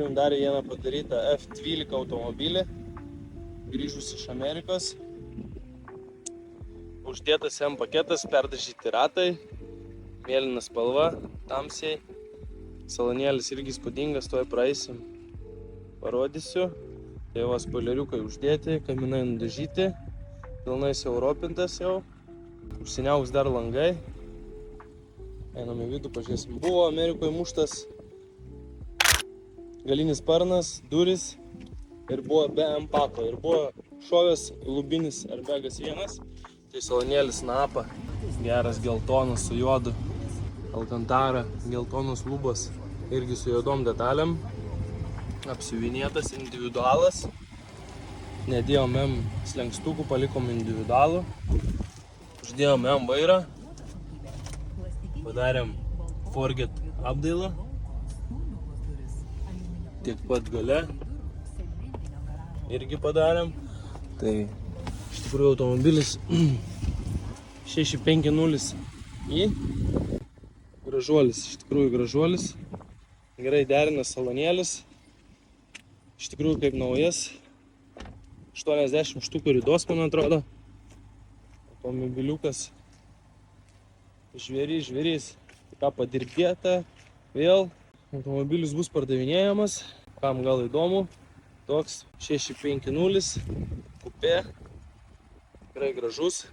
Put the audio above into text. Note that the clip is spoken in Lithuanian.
turim dar vieną padarytą F12 automobilį, grįžus iš Amerikos. Uždėtas jam paketas, perdažyti ratai, mėlyna spalva, tamsiai. Salonėlis irgi įspūdingas, tuoj praeisim, parodysiu. Tai va spoileriukai uždėti, kaminai nudažyti, pilnai europintas jau, užsiniauks dar langai. Einam į vidų, pažiūrėsim. Buvo Amerikoje muštas galinis sparnas, duris ir buvo be empako. Ir buvo šovęs lubinis airbagas vienas. Tai salonėlis Napa, geras geltonas su juodu. Alcantara, geltonas lubas, irgi su juodom detalėm. Apsiuvinėtas, individualas. Nedėjom M slengstukų, palikom individualų. Uždėjom M vairą. Padarėm Forget apdailą. Tiek pat gale. Irgi padarėm. Tai iš tikrųjų automobilis 650 į. Gražuolis, iš tikrųjų gražuolis. Gerai derinas salonėlis. Iš tikrųjų kaip naujas. 80 štukų ridos, man atrodo. Automobiliukas. Žvėrys. Ką padirbėta. Vėl automobilis bus pardavinėjamas. Kam gal įdomu. Toks 650 kupė. Tikrai gražus.